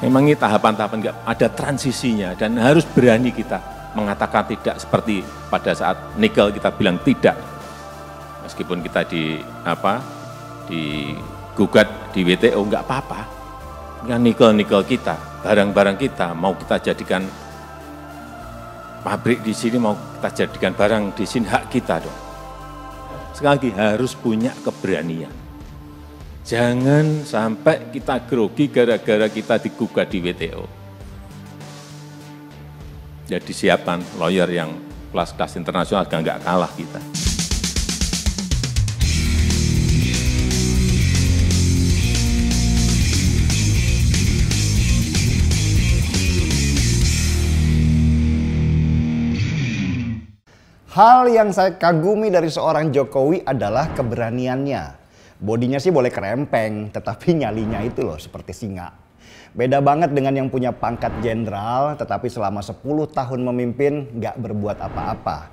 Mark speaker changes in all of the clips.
Speaker 1: Memang ini tahapan-tahapan, nggak ada transisinya, dan harus berani kita mengatakan tidak, seperti pada saat nikel kita bilang tidak. Meskipun kita digugat di WTO, nggak apa-apa. Yang nikel-nikel kita, barang-barang kita, mau kita jadikan pabrik di sini, mau kita jadikan barang di sini, hak kita dong. Sekali lagi harus punya keberanian. Jangan sampai kita grogi gara-gara kita digugat di WTO. Jadi siapkan lawyer yang kelas-kelas internasional, nggak kalah kita.
Speaker 2: Hal yang saya kagumi dari seorang Jokowi adalah keberaniannya. Bodinya sih boleh kerempeng, tetapi nyalinya itu loh seperti singa. Beda banget dengan yang punya pangkat jenderal, tetapi selama 10 tahun memimpin nggak berbuat apa-apa.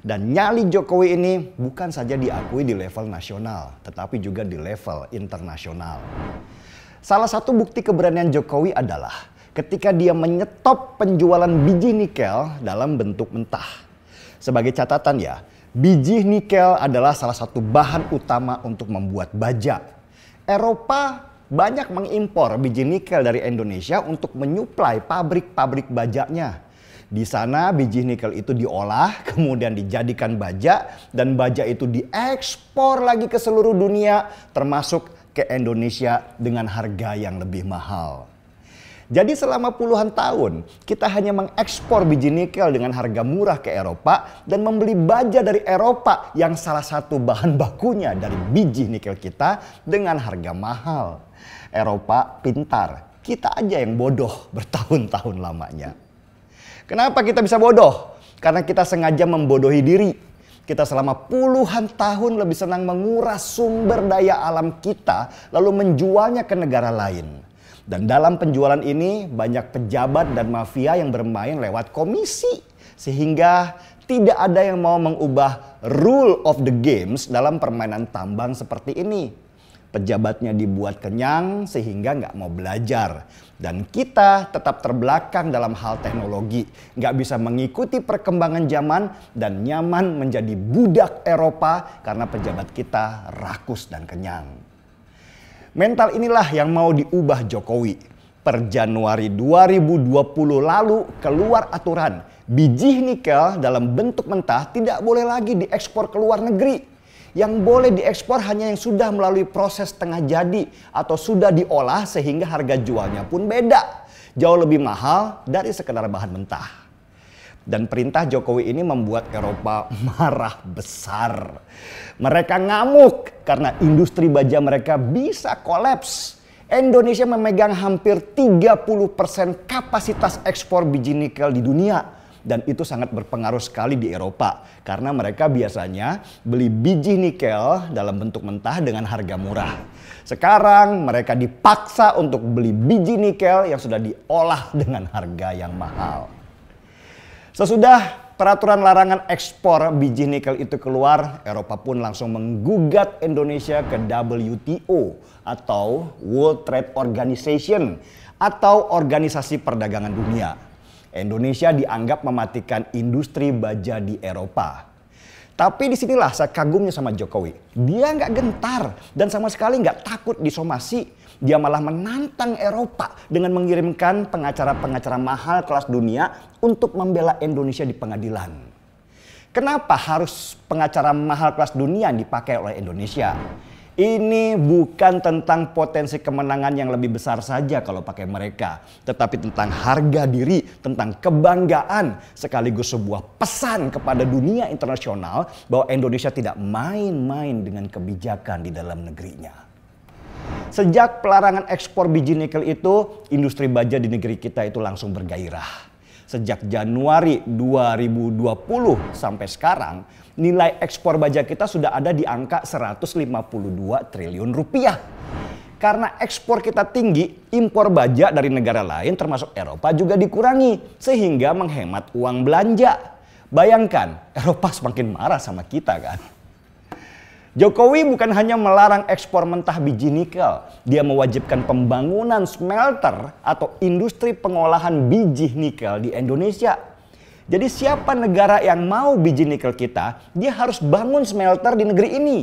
Speaker 2: Dan nyali Jokowi ini bukan saja diakui di level nasional, tetapi juga di level internasional. Salah satu bukti keberanian Jokowi adalah ketika dia menyetop penjualan biji nikel dalam bentuk mentah. Sebagai catatan ya, biji nikel adalah salah satu bahan utama untuk membuat baja. Eropa banyak mengimpor biji nikel dari Indonesia untuk menyuplai pabrik-pabrik bajanya. Di sana biji nikel itu diolah, kemudian dijadikan baja, dan baja itu diekspor lagi ke seluruh dunia, termasuk ke Indonesia dengan harga yang lebih mahal. Jadi selama puluhan tahun kita hanya mengekspor biji nikel dengan harga murah ke Eropa dan membeli baja dari Eropa yang salah satu bahan bakunya dari biji nikel kita dengan harga mahal. Eropa pintar, kita aja yang bodoh bertahun-tahun lamanya. Kenapa kita bisa bodoh? Karena kita sengaja membodohi diri. Kita selama puluhan tahun lebih senang menguras sumber daya alam kita lalu menjualnya ke negara lain. Dan dalam penjualan ini banyak pejabat dan mafia yang bermain lewat komisi. Sehingga tidak ada yang mau mengubah rule of the games dalam permainan tambang seperti ini. Pejabatnya dibuat kenyang sehingga nggak mau belajar. Dan kita tetap terbelakang dalam hal teknologi. Nggak bisa mengikuti perkembangan zaman dan nyaman menjadi budak Eropa karena pejabat kita rakus dan kenyang. Mental inilah yang mau diubah Jokowi. Per Januari 2020 lalu keluar aturan biji nikel dalam bentuk mentah tidak boleh lagi diekspor ke luar negeri. Yang boleh diekspor hanya yang sudah melalui proses setengah jadi atau sudah diolah sehingga harga jualnya pun beda. Jauh lebih mahal dari sekedar bahan mentah. Dan perintah Jokowi ini membuat Eropa marah besar. Mereka ngamuk karena industri baja mereka bisa kolaps. Indonesia memegang hampir 30% kapasitas ekspor biji nikel di dunia. Dan itu sangat berpengaruh sekali di Eropa. Karena mereka biasanya beli biji nikel dalam bentuk mentah dengan harga murah. Sekarang mereka dipaksa untuk beli biji nikel yang sudah diolah dengan harga yang mahal. Sesudah peraturan larangan ekspor biji nikel itu keluar, Eropa pun langsung menggugat Indonesia ke WTO atau World Trade Organization atau Organisasi Perdagangan Dunia. Indonesia dianggap mematikan industri baja di Eropa. Tapi disinilah saya kagumnya sama Jokowi. Dia nggak gentar dan sama sekali nggak takut disomasi. Dia malah menantang Eropa dengan mengirimkan pengacara-pengacara mahal kelas dunia untuk membela Indonesia di pengadilan. Kenapa harus pengacara mahal kelas dunia yang dipakai oleh Indonesia? Ini bukan tentang potensi kemenangan yang lebih besar saja kalau pakai mereka. Tetapi tentang harga diri, tentang kebanggaan. Sekaligus sebuah pesan kepada dunia internasional bahwa Indonesia tidak main-main dengan kebijakan di dalam negerinya. Sejak pelarangan ekspor biji nikel itu, industri baja di negeri kita itu langsung bergairah. Sejak Januari 2020 sampai sekarang, nilai ekspor baja kita sudah ada di angka 152 triliun rupiah. Karena ekspor kita tinggi, impor baja dari negara lain termasuk Eropa juga dikurangi. Sehingga menghemat uang belanja. Bayangkan, Eropa semakin marah sama kita kan. Jokowi bukan hanya melarang ekspor mentah biji nikel, dia mewajibkan pembangunan smelter atau industri pengolahan biji nikel di Indonesia. Jadi siapa negara yang mau biji nikel kita, dia harus bangun smelter di negeri ini.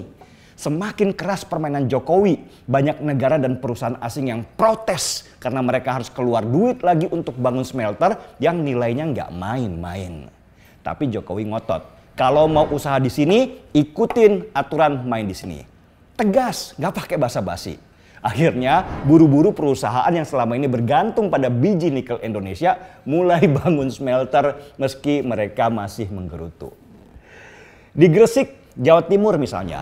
Speaker 2: Semakin keras permainan Jokowi, banyak negara dan perusahaan asing yang protes karena mereka harus keluar duit lagi untuk bangun smelter yang nilainya nggak main-main. Tapi Jokowi ngotot, kalau mau usaha di sini, ikutin aturan main di sini. Tegas, nggak pakai basa-basi. Akhirnya buru-buru perusahaan yang selama ini bergantung pada biji nikel Indonesia mulai bangun smelter meski mereka masih menggerutu. Di Gresik, Jawa Timur misalnya,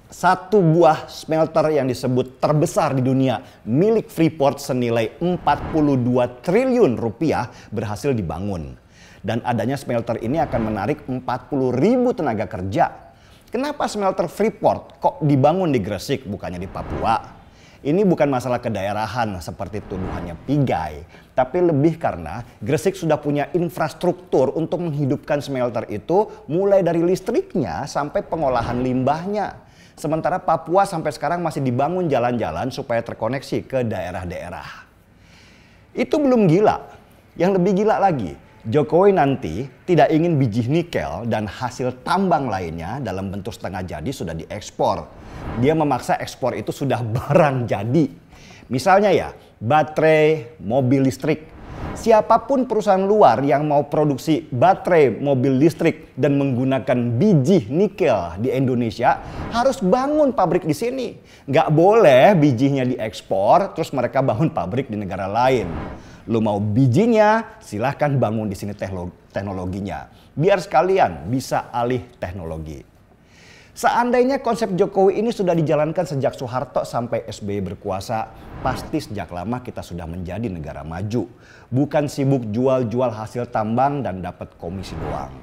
Speaker 2: satu buah smelter yang disebut terbesar di dunia milik Freeport senilai 42 triliun rupiah berhasil dibangun. Dan adanya smelter ini akan menarik 40.000 tenaga kerja. Kenapa smelter Freeport kok dibangun di Gresik bukannya di Papua? Ini bukan masalah kedaerahan seperti tuduhannya Pigai, tapi lebih karena Gresik sudah punya infrastruktur untuk menghidupkan smelter itu mulai dari listriknya sampai pengolahan limbahnya. Sementara Papua sampai sekarang masih dibangun jalan-jalan supaya terkoneksi ke daerah-daerah. Itu belum gila. Yang lebih gila lagi, Jokowi nanti tidak ingin biji nikel dan hasil tambang lainnya dalam bentuk setengah jadi sudah diekspor. Dia memaksa ekspor itu sudah barang jadi. Misalnya ya, baterai mobil listrik. Siapapun perusahaan luar yang mau produksi baterai mobil listrik dan menggunakan biji nikel di Indonesia harus bangun pabrik di sini. Nggak boleh bijinya diekspor terus mereka bangun pabrik di negara lain. Lu mau bijinya, silahkan bangun di sini teknologinya. Biar sekalian bisa alih teknologi. Seandainya konsep Jokowi ini sudah dijalankan sejak Soeharto sampai SBY berkuasa, pasti sejak lama kita sudah menjadi negara maju. Bukan sibuk jual-jual hasil tambang dan dapat komisi doang.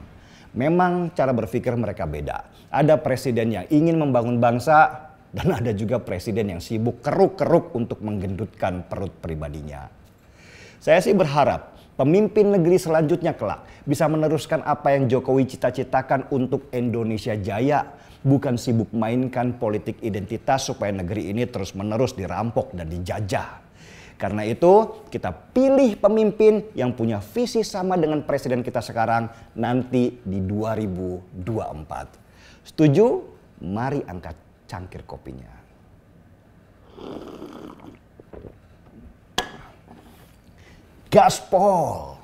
Speaker 2: Memang cara berpikir mereka beda. Ada presiden yang ingin membangun bangsa dan ada juga presiden yang sibuk keruk-keruk untuk menggendutkan perut pribadinya. Saya sih berharap pemimpin negeri selanjutnya kelak bisa meneruskan apa yang Jokowi cita-citakan untuk Indonesia Jaya. Bukan sibuk mainkan politik identitas supaya negeri ini terus-menerus dirampok dan dijajah. Karena itu kita pilih pemimpin yang punya visi sama dengan presiden kita sekarang nanti di 2024. Setuju? Mari angkat cangkir kopinya. Gaspol!